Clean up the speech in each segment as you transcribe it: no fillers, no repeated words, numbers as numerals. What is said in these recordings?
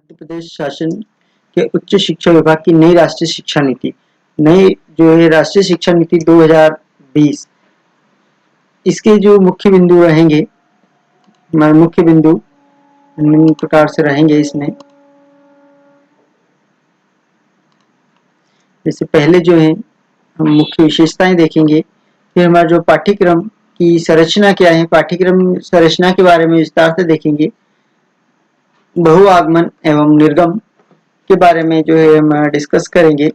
मध्य प्रदेश शासन के उच्च शिक्षा विभाग की नई राष्ट्रीय शिक्षा नीति, नई जो है राष्ट्रीय शिक्षा नीति 2020, इसके जो मुख्य बिंदु रहेंगे, मुख्य बिंदु निम्न प्रकार से रहेंगे। इसमें जैसे पहले जो है हम मुख्य विशेषताएं देखेंगे, फिर हमारा जो पाठ्यक्रम की संरचना क्या है, पाठ्यक्रम संरचना के बारे में विस्तार से देखेंगे। बहु आगमन एवं निर्गम के बारे में जो है हम डिस्कस करेंगे।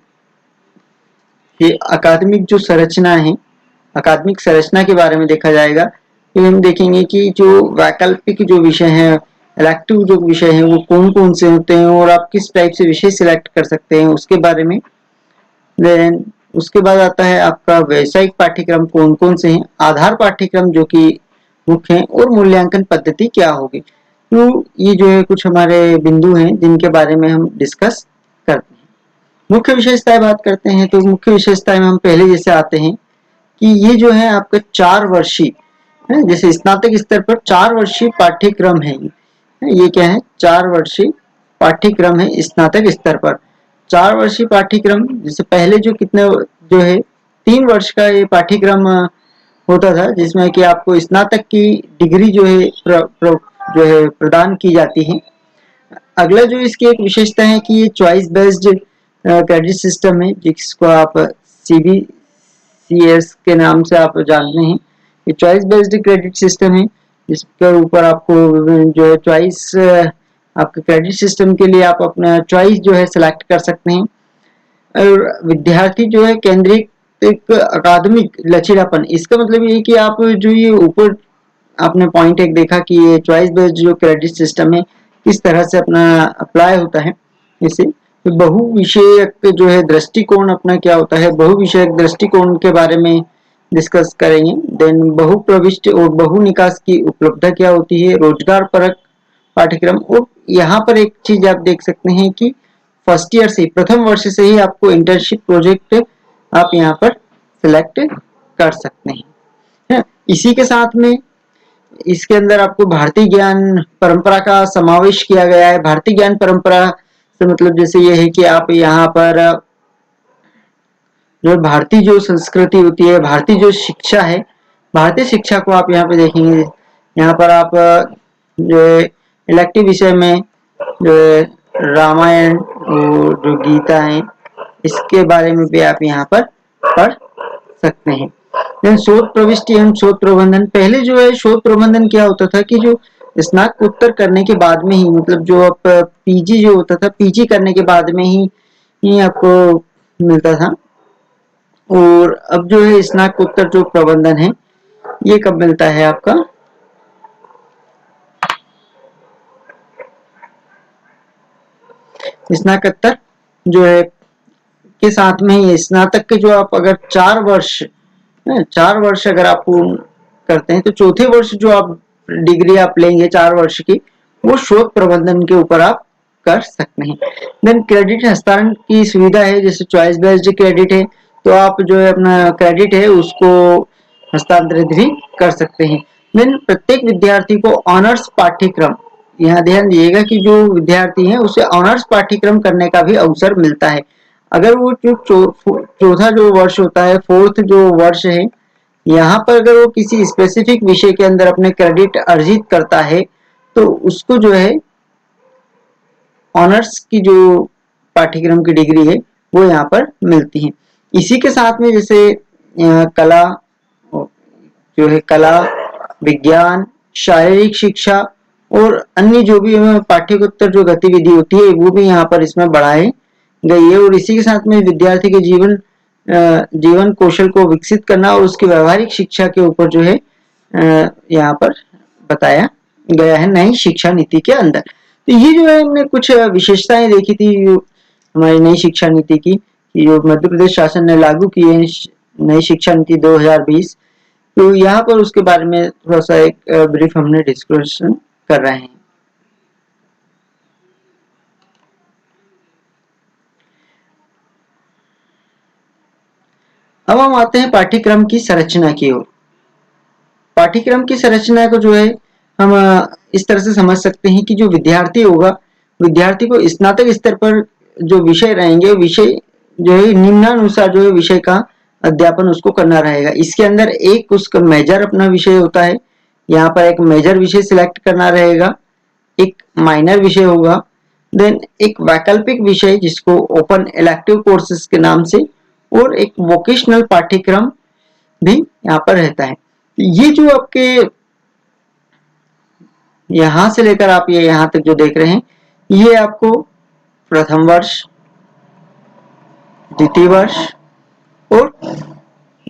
ये अकादमिक जो संरचना है, अकादमिक संरचना के बारे में देखा जाएगा। फिर हम देखेंगे कि जो वैकल्पिक जो विषय हैं, इलेक्टिव जो विषय हैं, वो कौन कौन से होते हैं और आप किस टाइप से विषय सिलेक्ट कर सकते हैं उसके बारे में। देन उसके बाद आता है आपका व्यावसायिक पाठ्यक्रम कौन कौन से हैं, आधार पाठ्यक्रम जो कि मुख्य हैं, और मूल्यांकन पद्धति क्या होगी। तो ये जो है कुछ हमारे बिंदु हैं जिनके बारे में हम डिस्कस करते हैं। मुख्य विशेषताएं बात करते हैं तो मुख्य विशेषताएं में हम पहले जैसे आते हैं कि ये जो है आपका 4 वर्षीय, जैसे स्नातक स्तर पर 4 वर्षीय पाठ्यक्रम है। ये क्या है? 4 वर्षीय पाठ्यक्रम है स्नातक स्तर पर। 4 वर्षीय पाठ्यक्रम, जैसे पहले जो कितने जो है 3 वर्ष का ये पाठ्यक्रम होता था, जिसमें कि आपको स्नातक की डिग्री जो है प्रदान की जाती है। अगला जो इसकी एक विशेषता है कि ये चॉइस बेस्ड क्रेडिट सिस्टम है, जिसको आप CBCS के नाम से आप जानते हैं। ये चॉइस बेस्ड क्रेडिट सिस्टम है, जिसके ऊपर आपको जो है चॉइस, आपके क्रेडिट सिस्टम के लिए आप अपना चॉइस जो है सिलेक्ट कर सकते हैं। और विद्यार्थी जो है केंद्रित एक अकादमिक लचीलापन, इसका मतलब ये है कि आप जो ये ऊपर आपने पॉइंट एक देखा कि ये चॉइस बेस्ड जो क्रेडिट सिस्टम है किस तरह से अपना अप्लाई होता है इसे, तो बहु विषयक जो है दृष्टिकोण अपना क्या होता है, बहु विषयक दृष्टिकोण के बारे में डिस्कस करेंगे। देन बहु प्रविष्ट और बहु निकास की उपलब्धता क्या होती है, रोजगार परक पाठ्यक्रम। और यहाँ पर एक चीज आप देख सकते हैं कि फर्स्ट ईयर से, प्रथम वर्ष से ही आपको इंटर्नशिप प्रोजेक्ट आप यहाँ पर सिलेक्ट कर सकते हैं। इसी के साथ में इसके अंदर आपको भारतीय ज्ञान परंपरा का समावेश किया गया है। भारतीय ज्ञान परंपरा से मतलब जैसे ये है कि आप यहाँ पर जो भारतीय जो संस्कृति होती है, भारतीय जो शिक्षा है, भारतीय शिक्षा को आप यहाँ पे देखेंगे। यहाँ पर आप जो इलेक्टिव विषय में जो रामायण और जो गीता है, इसके बारे में भी आप यहाँ पर पढ़ सकते हैं। देन शोध प्रविष्टि एवं शोध प्रबंधन। पहले जो है शोध प्रबंधन क्या होता था कि जो स्नातकोत्तर करने के बाद में ही, मतलब जो आप पीजी जो होता था, पीजी करने के बाद में ही आपको मिलता था। और अब जो है स्नातकोत्तर जो प्रबंधन है, ये कब मिलता है आपका? स्नातकोत्तर जो है के साथ में ही स्नातक के जो आप अगर 4 वर्ष अगर आप पूर्ण करते हैं तो चौथे वर्ष जो आप डिग्री आप लेंगे 4 वर्ष की, वो शोध प्रबंधन के ऊपर आप कर सकते हैं। देन क्रेडिट हस्तांतरण की सुविधा है, जैसे चॉइस बेस्ड क्रेडिट है तो आप जो है अपना क्रेडिट है उसको हस्तांतरित भी कर सकते हैं। देन प्रत्येक विद्यार्थी को ऑनर्स पाठ्यक्रम, यहाँ ध्यान दिएगा कि जो विद्यार्थी है उसे ऑनर्स पाठ्यक्रम करने का भी अवसर मिलता है। अगर वो जो चौथा जो वर्ष होता है, फोर्थ जो वर्ष है, यहाँ पर अगर वो किसी स्पेसिफिक विषय के अंदर अपने क्रेडिट अर्जित करता है तो उसको जो है ऑनर्स की जो पाठ्यक्रम की डिग्री है वो यहाँ पर मिलती है। इसी के साथ में जैसे कला जो है, कला, विज्ञान, शारीरिक शिक्षा और अन्य जो भी पाठ्यकोत्तर जो गतिविधि होती है वो भी यहाँ पर इसमें बढ़ाए गई है। और इसी के साथ में विद्यार्थी के जीवन कौशल को विकसित करना और उसकी व्यवहारिक शिक्षा के ऊपर जो है यहाँ पर बताया गया है नई शिक्षा नीति के अंदर। तो ये जो है हमने कुछ विशेषताएं देखी थी हमारी नई शिक्षा नीति की, जो मध्य प्रदेश शासन ने लागू की है नई शिक्षा नीति 2020। तो यहाँ पर उसके बारे में थोड़ा सा एक ब्रीफ हमने डिस्कशन कर रहे हैं। अब हम आते हैं पाठ्यक्रम की संरचना की ओर। पाठ्यक्रम की संरचना को जो है हम इस तरह से समझ सकते हैं कि जो विद्यार्थी होगा विद्यार्थी को स्नातक स्तर पर जो विषय रहेंगे, विषय जो है निम्नानुसार जो है विषय का अध्यापन उसको करना रहेगा। इसके अंदर एक उसका मेजर अपना विषय होता है, यहाँ पर एक मेजर विषय सिलेक्ट करना रहेगा, एक माइनर विषय होगा, देन एक वैकल्पिक विषय जिसको ओपन इलेक्टिव कोर्सेज के नाम से, और एक वोकेशनल पाठ्यक्रम भी यहाँ पर रहता है। ये जो आपके यहां से लेकर आप ये यहां तक जो देख रहे हैं, ये आपको प्रथम वर्ष, द्वितीय वर्ष और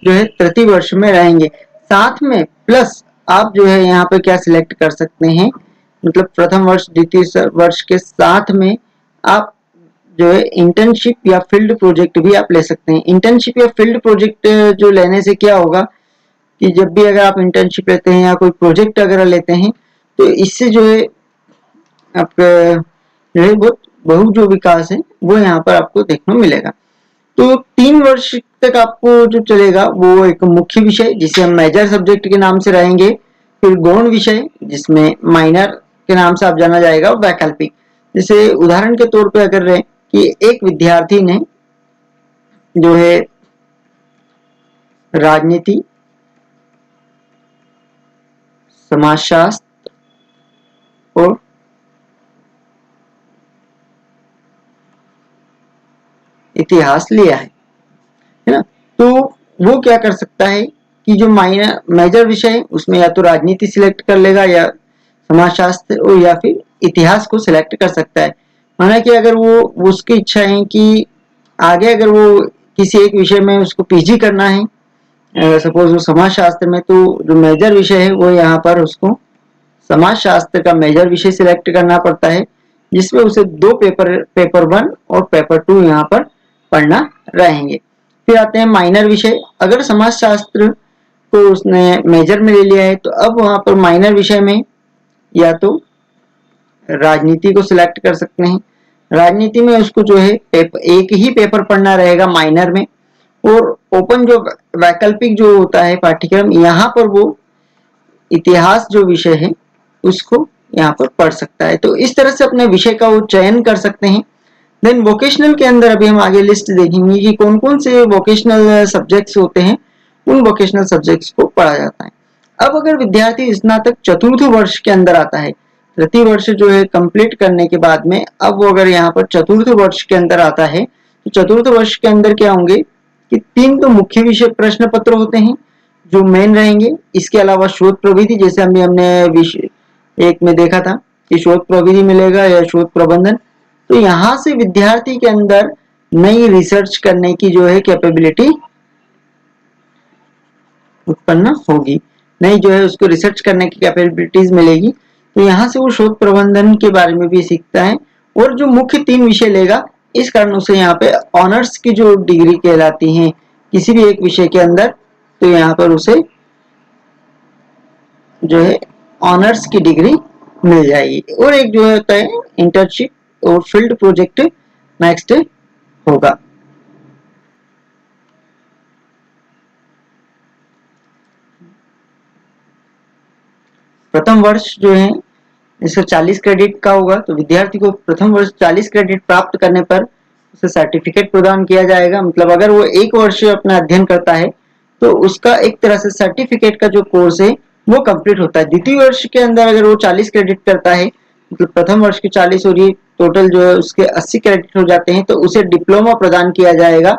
जो है तृतीय वर्ष में रहेंगे। साथ में प्लस आप जो है यहाँ पे क्या सिलेक्ट कर सकते हैं, मतलब प्रथम वर्ष द्वितीय वर्ष के साथ में आप जो है इंटर्नशिप या फील्ड प्रोजेक्ट भी आप ले सकते हैं। इंटर्नशिप या फील्ड प्रोजेक्ट जो लेने से क्या होगा कि जब भी अगर आप इंटर्नशिप लेते हैं या कोई प्रोजेक्ट अगर लेते हैं तो इससे जो है आपका जो है बहुत जो विकास है वो यहाँ पर आपको देखने मिलेगा। तो 3 वर्ष तक आपको जो चलेगा वो एक मुख्य विषय जिसे हम मेजर सब्जेक्ट के नाम से रहेंगे, फिर गौण विषय जिसमें माइनर के नाम से आप जाना जाएगा, वैकल्पिक। जैसे उदाहरण के तौर पे अगर रहे कि एक विद्यार्थी ने जो है राजनीति, समाजशास्त्र और इतिहास लिया है ना, तो वो क्या कर सकता है कि जो माइनर मेजर विषय है उसमें या तो राजनीति सिलेक्ट कर लेगा या समाजशास्त्र और या फिर इतिहास को सिलेक्ट कर सकता है। माना कि अगर वो उसकी इच्छा है कि आगे अगर वो किसी एक विषय में उसको पीजी करना है, सपोज वो समाजशास्त्र में, तो जो मेजर विषय है वो यहाँ पर उसको समाजशास्त्र का मेजर विषय सिलेक्ट करना पड़ता है, जिसमें उसे 2 पेपर 1 और पेपर 2 यहाँ पर पढ़ना रहेंगे। फिर आते हैं माइनर विषय। अगर समाजशास्त्र को उसने मेजर में ले लिया है तो अब वहां पर माइनर विषय में या तो राजनीति को सिलेक्ट कर सकते हैं। राजनीति में उसको जो है एक ही पेपर पढ़ना रहेगा माइनर में, और ओपन जो वैकल्पिक जो होता है पाठ्यक्रम, यहाँ पर वो इतिहास जो विषय है उसको यहाँ पर पढ़ सकता है। तो इस तरह से अपने विषय का वो चयन कर सकते हैं। देन वोकेशनल के अंदर अभी हम आगे लिस्ट देखेंगे कि कौन कौन से वोकेशनल सब्जेक्ट्स होते हैं, उन वोकेशनल सब्जेक्ट्स को पढ़ा जाता है। अब अगर विद्यार्थी स्नातक चतुर्थ वर्ष के अंदर आता है, तृतीय वर्ष जो है कंप्लीट करने के बाद में, अब वो अगर यहाँ पर चतुर्थ वर्ष के अंदर आता है तो चतुर्थ वर्ष के अंदर क्या होंगे कि 3 तो मुख्य विषय प्रश्न पत्र होते हैं जो मेन रहेंगे। इसके अलावा शोध प्रविधि, जैसे हमने विषय 1 में देखा था कि शोध प्रविधि मिलेगा या शोध प्रबंधन। तो यहाँ से विद्यार्थी के अंदर नई रिसर्च करने की जो है कैपेबिलिटी उत्पन्न होगी, नई जो है उसको रिसर्च करने की कैपेबिलिटीज मिलेगी। तो यहाँ से वो शोध प्रबंधन के बारे में भी सीखता है, और जो मुख्य 3 विषय लेगा, इस कारण उसे यहाँ पे ऑनर्स की जो डिग्री कहलाती है किसी भी एक विषय के अंदर, तो यहाँ पर उसे जो है ऑनर्स की डिग्री मिल जाएगी। और एक जो होता है इंटर्नशिप और फील्ड प्रोजेक्ट नेक्स्ट होगा। प्रथम वर्ष जो है इसका 40 क्रेडिट का होगा, तो विद्यार्थी को प्रथम वर्ष 40 क्रेडिट प्राप्त करने पर उसे सर्टिफिकेट प्रदान किया जाएगा। मतलब अगर वो 1 वर्ष अपना अध्ययन करता है तो उसका एक तरह से सर्टिफिकेट का जो कोर्स है वो कंप्लीट होता है। द्वितीय वर्ष के अंदर अगर वो 40 क्रेडिट करता है, मतलब प्रथम वर्ष के 40 और ये टोटल जो है उसके 80 क्रेडिट हो जाते हैं, तो उसे डिप्लोमा प्रदान किया जाएगा।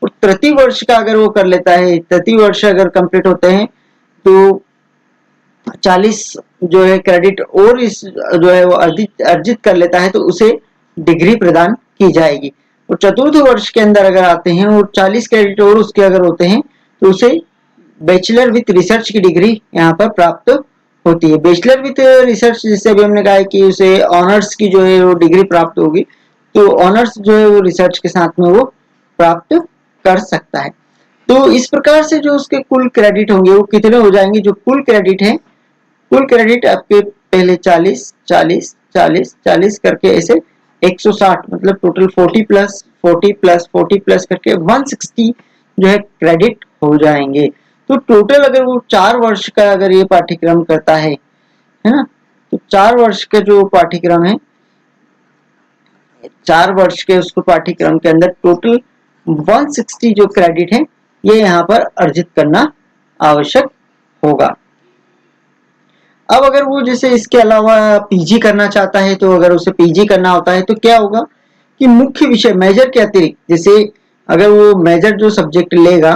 और तृतीय वर्ष का अगर वो कर लेता है, तृतीय वर्ष अगर कंप्लीट होते हैं तो 40 जो है क्रेडिट और इस जो है वो अर्जित कर लेता है, तो उसे डिग्री प्रदान की जाएगी। और चतुर्थ वर्ष के अंदर अगर आते हैं और 40 क्रेडिट और उसके अगर होते हैं तो उसे बैचलर विथ रिसर्च की डिग्री यहाँ पर प्राप्त होती है। बैचलर विथ रिसर्च जिससे अभी हमने कहा है कि उसे ऑनर्स की जो है वो डिग्री प्राप्त होगी, तो ऑनर्स जो है वो रिसर्च के साथ में वो प्राप्त कर सकता है। तो इस प्रकार से जो उसके कुल क्रेडिट होंगे वो कितने हो जाएंगे, जो कुल क्रेडिट है, कुल क्रेडिट आपके पहले 40 40 40 40 करके ऐसे 160, मतलब टोटल 40 प्लस 40 प्लस 40 प्लस करके 160 जो है क्रेडिट हो जाएंगे। तो टोटल अगर वो 4 वर्ष का अगर ये पाठ्यक्रम करता है ना, तो 4 वर्ष का जो पाठ्यक्रम है 4 वर्ष के उसको पाठ्यक्रम के अंदर टोटल 160 जो क्रेडिट है ये यहाँ पर अर्जित करना आवश्यक होगा। अब अगर वो जैसे इसके अलावा पीजी करना चाहता है, तो अगर उसे पीजी करना होता है तो क्या होगा कि मुख्य विषय मेजर के अतिरिक्त, जैसे अगर वो मेजर जो सब्जेक्ट लेगा,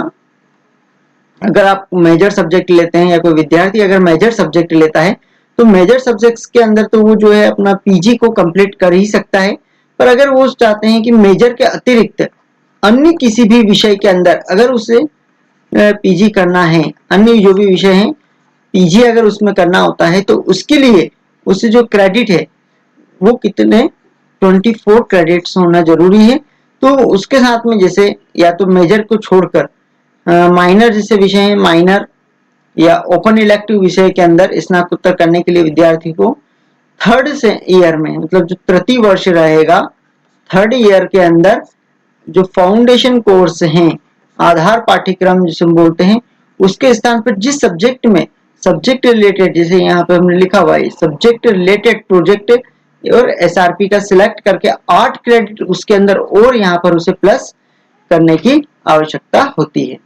अगर आप मेजर सब्जेक्ट लेते हैं या कोई विद्यार्थी अगर मेजर सब्जेक्ट लेता है तो मेजर सब्जेक्ट्स के अंदर तो वो जो है अपना पीजी को कंप्लीट कर ही सकता है। पर अगर वो चाहते हैं कि मेजर के अतिरिक्त अन्य किसी भी विषय के अंदर अगर उसे पीजी करना है, अन्य जो भी विषय हैं पीजी अगर उसमें करना होता है, तो उसके लिए उससे जो क्रेडिट है वो कितने 24 क्रेडिट्स होना जरूरी है। तो उसके साथ में जैसे या तो मेजर को छोड़कर माइनर जैसे विषय है, माइनर या ओपन इलेक्टिव विषय के अंदर स्नातकोत्तर करने के लिए विद्यार्थी को थर्ड से ईयर में, मतलब जो तृतीय वर्ष रहेगा, थर्ड ईयर के अंदर जो फाउंडेशन कोर्स हैं, आधार पाठ्यक्रम जिसे हम बोलते हैं, उसके स्थान पर जिस सब्जेक्ट में सब्जेक्ट रिलेटेड, जैसे यहाँ पे हमने लिखा हुआ है सब्जेक्ट रिलेटेड प्रोजेक्ट और एसआरपी का सिलेक्ट करके 8 क्रेडिट उसके अंदर और यहाँ पर उसे प्लस करने की आवश्यकता होती है।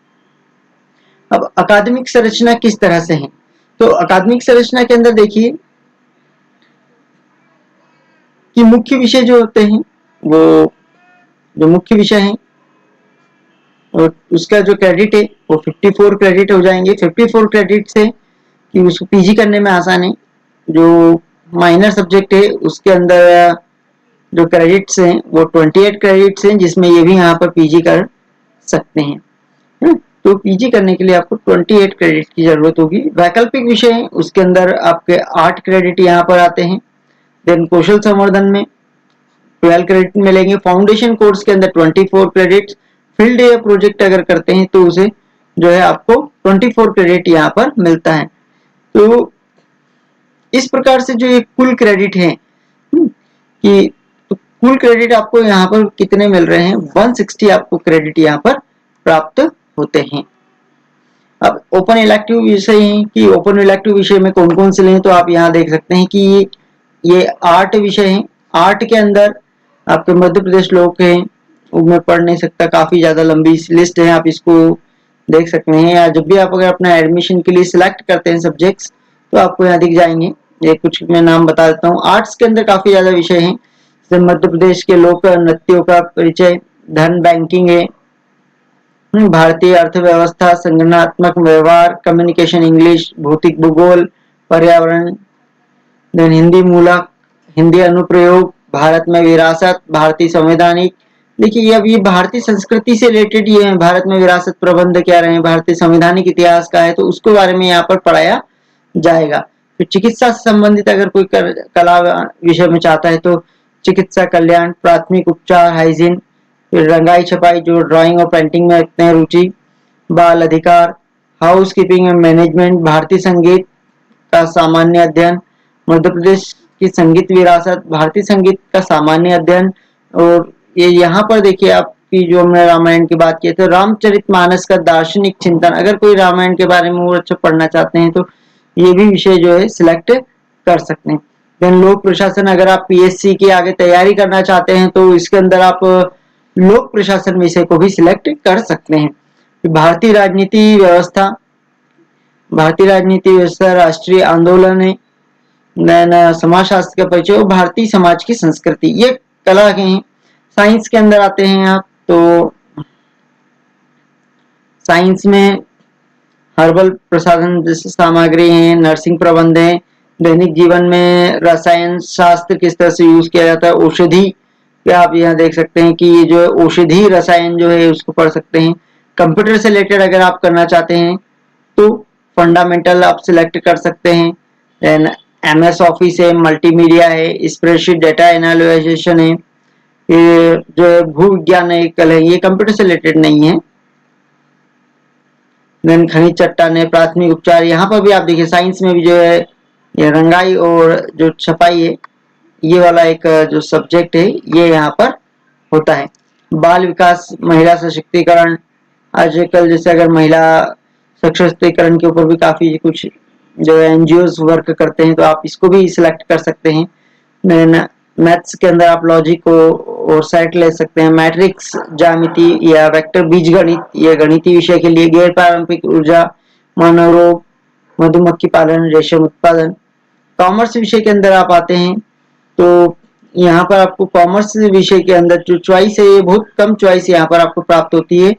अब अकादमिक संरचना किस तरह से है, तो अकादमिक संरचना के अंदर देखिए कि मुख्य विषय जो होते हैं वो जो मुख्य विषय है और उसका जो क्रेडिट है वो 54 क्रेडिट हो जाएंगे। 54 क्रेडिट से कि उसको पीजी करने में आसान है। जो माइनर सब्जेक्ट है उसके अंदर जो क्रेडिट्स हैं वो 28 क्रेडिट्स हैं, जिसमें ये भी यहाँ पर पीजी कर सकते हैं। तो पीजी करने के लिए आपको 28 क्रेडिट की जरूरत होगी। वैकल्पिक विषय है उसके अंदर आपके 8 क्रेडिट यहाँ पर आते हैं। देन कौशल संवर्धन में 12 क्रेडिट मिलेंगे। फाउंडेशन कोर्स के अंदर 24 क्रेडिट। फील्ड या प्रोजेक्ट अगर करते हैं तो उसे जो है आपको 24 क्रेडिट यहाँ पर मिलता है। तो इस प्रकार से जो ये कुल क्रेडिट है कि तो कुल क्रेडिट आपको यहाँ पर कितने मिल रहे हैं, 160 आपको क्रेडिट यहाँ पर प्राप्त होते हैं। अब ओपन इलेक्टिव विषय है कि ओपन इलेक्टिव विषय में कौन कौन से लें, तो आप यहाँ देख सकते हैं कि ये 8 विषय हैं। 8 के अंदर आपके मध्य प्रदेश लोक हैं, मैं पढ़ नहीं सकता, काफी ज्यादा लंबी लिस्ट है, आप इसको देख सकते हैं। या जब भी आप अगर अपना एडमिशन के लिए सिलेक्ट करते हैं सब्जेक्ट्स तो आपको यहाँ दिख जाएंगे। ये कुछ मैं नाम बता देता हूँ। आर्ट्स के अंदर काफी ज्यादा विषय हैं, जैसे मध्य प्रदेश के लोक नृत्यों का परिचय, धन बैंकिंग है, भारतीय अर्थव्यवस्था, संगठनात्मक व्यवहार, कम्युनिकेशन इंग्लिश, भौतिक भूगोल, पर्यावरण, देन हिंदी मूलक, हिंदी अनुप्रयोग, भारत में विरासत, भारतीय संवैधानिक। देखिए अब ये भारतीय संस्कृति से रिलेटेड ये है, भारत में विरासत प्रबंध क्या रहे, भारतीय संवैधानिक इतिहास का है, तो उसके बारे में यहाँ पर पढ़ाया जाएगा। फिर चिकित्सा से संबंधित अगर कोई कला विषय में चाहता है तो चिकित्सा कल्याण, प्राथमिक उपचार, हाइजीन, फिर रंगाई छपाई जो ड्राइंग और पेंटिंग में रखते हैं रुचि, बाल अधिकार, हाउस कीपिंग एंड मैनेजमेंट, भारतीय संगीत का सामान्य अध्ययन, मध्य प्रदेश की संगीत विरासत, भारतीय संगीत का सामान्य अध्ययन। और ये यहाँ पर देखिए आपकी जो हमने रामायण की बात की तो रामचरितमानस का दार्शनिक चिंतन, अगर कोई रामायण के बारे में और अच्छा पढ़ना चाहते हैं तो ये भी विषय जो है सिलेक्ट कर सकते हैं। देन लोक प्रशासन, अगर आप पीएससी की आगे तैयारी करना चाहते हैं तो इसके अंदर आप लोक प्रशासन विषय को भी सिलेक्ट कर सकते हैं। भारतीय राजनीति व्यवस्था, भारतीय राजनीति व्यवस्था राष्ट्रीय आंदोलन है। देन समाजशास्त्र का परिचय और भारतीय समाज की संस्कृति, ये कला के हैं। साइंस के अंदर आते हैं आप तो साइंस में हर्बल प्रसाधन जैसे सामग्री है, नर्सिंग प्रबंध है, दैनिक जीवन में रसायन शास्त्र किस तरह से यूज किया जाता है, औषधि पे आप यहाँ देख सकते हैं कि ये जो औषधि रसायन जो है उसको पढ़ सकते हैं। कंप्यूटर से रिलेटेड अगर आप करना चाहते हैं तो फंडामेंटल आप सिलेक्ट कर सकते हैं। देन एमएस ऑफिस है, मल्टीमीडिया है, स्प्रेडशीट डेटा एनालिसिस है, ये जो है भू विज्ञान है, कल है, ये कंप्यूटर से रिलेटेड नहीं है। देन खनिज चट्टान है, प्राथमिक उपचार, यहाँ पर भी आप देखिए साइंस में भी जो है ये रंगाई और जो छपाई है ये वाला एक जो सब्जेक्ट है ये यहाँ पर होता है। बाल विकास, महिला सशक्तिकरण, आजकल जैसे अगर महिला सशक्तिकरण के ऊपर भी काफी कुछ जो एनजीओ वर्क करते हैं तो आप इसको भी सिलेक्ट कर सकते हैं। देन मैथ्स के अंदर आप लॉजिक और सेट ले सकते हैं। मैट्रिक्स ज्यामिति या वेक्टर बीजगणित, ये गणितीय विषय के लिए। गैर पारंपरिक ऊर्जा, मनोरोग, मधुमक्खी पालन, रेशम उत्पादन। कॉमर्स विषय के अंदर आप आते हैं तो यहाँ पर आपको कॉमर्स विषय के अंदर जो चॉइस है, ये बहुत कम चॉइस यहाँ पर आपको प्राप्त होती है।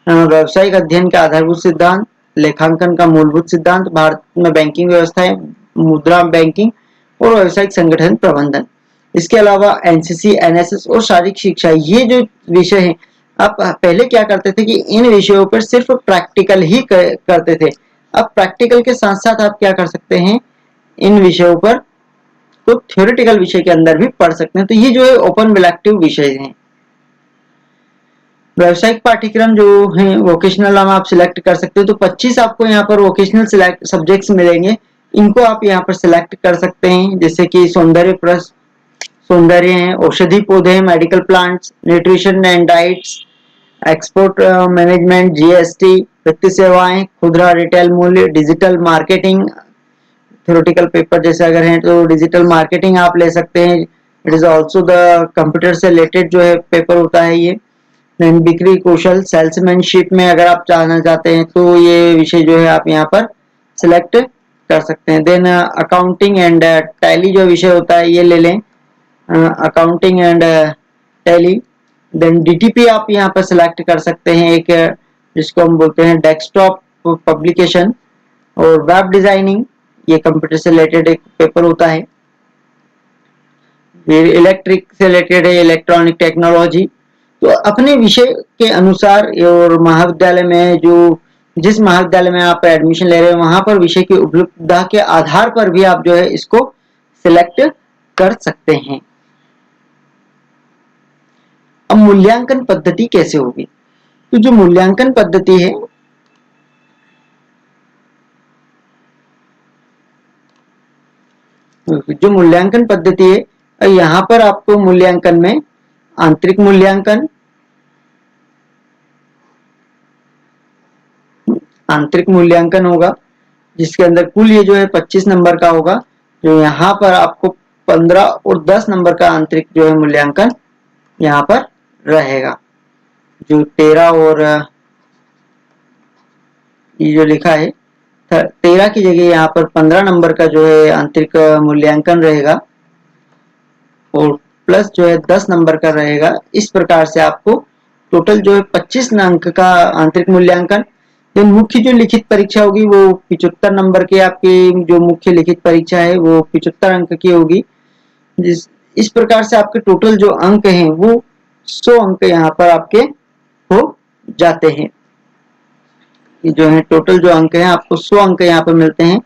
व्यावसायिक अध्ययन का आधारभूत सिद्धांत, लेखांकन का मूलभूत सिद्धांत, भारत में बैंकिंग व्यवस्थाएं, मुद्रा बैंकिंग और व्यावसायिक संगठन प्रबंधन। इसके अलावा एनसीसी, एनएसएस और शारीरिक शिक्षा, ये जो विषय हैं, आप पहले क्या करते थे कि इन विषयों पर सिर्फ प्रैक्टिकल ही करते थे। अब प्रैक्टिकल के साथ साथ आप क्या कर सकते हैं, इन विषयों पर तो थ्योरेटिकल विषय के अंदर भी पढ़ सकते हैं। तो ये जो है ओपन इलेक्टिव विषय हैं। व्यावसायिक पाठ्यक्रम जो है वोकेशनल आप सिलेक्ट कर सकते हो। तो 25 आपको यहाँ पर वोकेशनल सिलेक्ट सब्जेक्ट्स मिलेंगे, इनको आप यहाँ पर सिलेक्ट कर सकते हैं। जैसे कि सौंदर्य है, औषधि पौधे, medical plants, nutrition and diets, export management, GST, वित्तीय सेवाएं, खुदरा रिटेल मूल्य, डिजिटल मार्केटिंग। थ्योरेटिकल पेपर जैसे अगर है तो डिजिटल मार्केटिंग आप ले सकते हैं। It is also the computer से रिलेटेड जो है पेपर होता है ये। देन बिक्री कौशल, सेल्समैनशिप में अगर आप जानना चाहते हैं तो ये विषय जो है आप यहाँ पर सिलेक्ट कर सकते हैं। देन अकाउंटिंग एंड टैली जो विषय होता है ये ले लें, accounting and Tally. Then DTP आप यहाँ पर सिलेक्ट कर सकते हैं, एक जिसको हम बोलते हैं डेस्कटॉप पब्लिकेशन। और वेब डिजाइनिंग, ये कंप्यूटर से रिलेटेड एक पेपर होता है। फिर इलेक्ट्रिक से रिलेटेड है, इलेक्ट्रॉनिक टेक्नोलॉजी। तो अपने विषय के अनुसार और महाविद्यालय में जिस महाविद्यालय में आप एडमिशन ले रहे हो वहां पर विषय की उपलब्धता के आधार पर भी आप जो है इसको सिलेक्ट कर सकते हैं। अब मूल्यांकन पद्धति कैसे होगी? तो जो मूल्यांकन पद्धति है, जो मूल्यांकन पद्धति है, यहाँ पर आपको मूल्यांकन में आंतरिक मूल्यांकन होगा, जिसके अंदर कुल ये जो है 25 नंबर का होगा। जो यहाँ पर आपको 15 और 10 नंबर का आंतरिक जो है मूल्यांकन यहाँ पर रहेगा। जो 13 और ये जो लिखा है 13 की जगह यहाँ पर 15 नंबर का जो है आंतरिक मूल्यांकन रहेगा और प्लस जो है 10 नंबर का रहेगा। इस प्रकार से आपको टोटल जो है 25 अंक का आंतरिक मूल्यांकन। तो मुख्य जो लिखित परीक्षा होगी वो 75 नंबर की, आपकी जो मुख्य लिखित परीक्षा है वो 75 अंक की होगी। इस प्रकार से आपके टोटल जो अंक हैं वो 100 अंक यहाँ पर आपके हो जाते हैं। जो है टोटल जो अंक हैं आपको 100 अंक यहाँ पर मिलते हैं।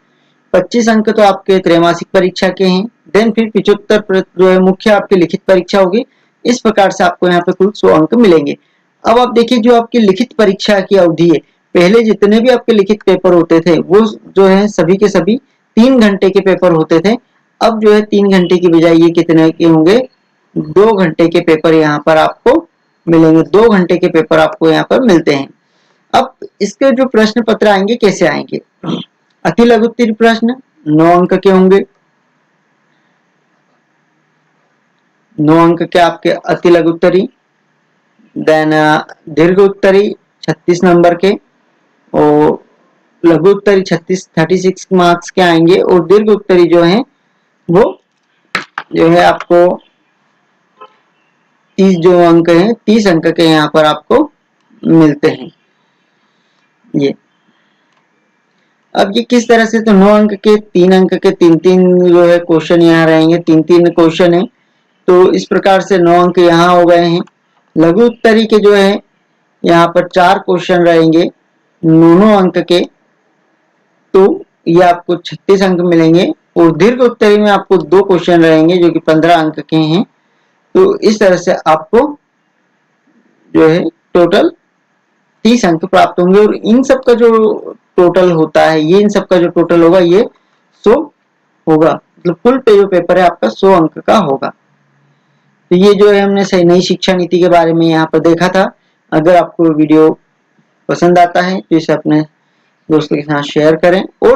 25 अंक तो आपके त्रैमासिक परीक्षा के हैं। देन फिर 75 जो है मुख्य आपकी लिखित परीक्षा होगी। इस प्रकार से आपको यहाँ पे कुल 100 अंक मिलेंगे। अब आप देखिए जो आपकी लिखित परीक्षा की अवधि है, पहले जितने भी आपके लिखित पेपर होते थे वो जो है सभी के सभी 3 घंटे के पेपर होते थे। अब जो है 3 घंटे की बजाय ये कितने के होंगे, 2 घंटे के पेपर यहाँ पर आपको मिलेंगे। 2 घंटे के पेपर आपको यहाँ पर मिलते हैं। अब इसके जो प्रश्न पत्र आएंगे कैसे आएंगे? अति लघुत्तरीय प्रश्न 9 अंक के होंगे। 9 अंक के आपके अति लघुत्तरीय। देन दीर्घ उत्तरी 36 नंबर के और लघु उत्तरी 36 मार्क्स के आएंगे। और दीर्घ उत्तरी जो है वो जो है आपको 30 जो अंक हैं 30 अंक के यहाँ पर आपको मिलते हैं। ये अब ये किस तरह से, तो 9 अंक के 3 अंक के 3-3 जो है क्वेश्चन यहाँ रहेंगे, 3-3 क्वेश्चन है। तो इस प्रकार से 9 अंक यहाँ हो गए हैं। लघु उत्तरी के जो है यहाँ पर 4 क्वेश्चन रहेंगे 9 अंक के, तो ये आपको 36 अंक मिलेंगे। और दीर्घ उत्तरी में आपको 2 क्वेश्चन रहेंगे जो कि 15 अंक के हैं। तो इस तरह से आपको जो है टोटल 30 अंक प्राप्त होंगे। और इन सब का जो टोटल होता है, ये इन सब का जो टोटल होगा ये 100 होगा। मतलब कुल पे जो पेपर है आपका 100 अंक का होगा। तो ये जो है हमने सही नई शिक्षा नीति के बारे में यहाँ पर देखा था। अगर आपको वीडियो पसंद आता है तो इसे अपने दोस्तों के साथ शेयर करें और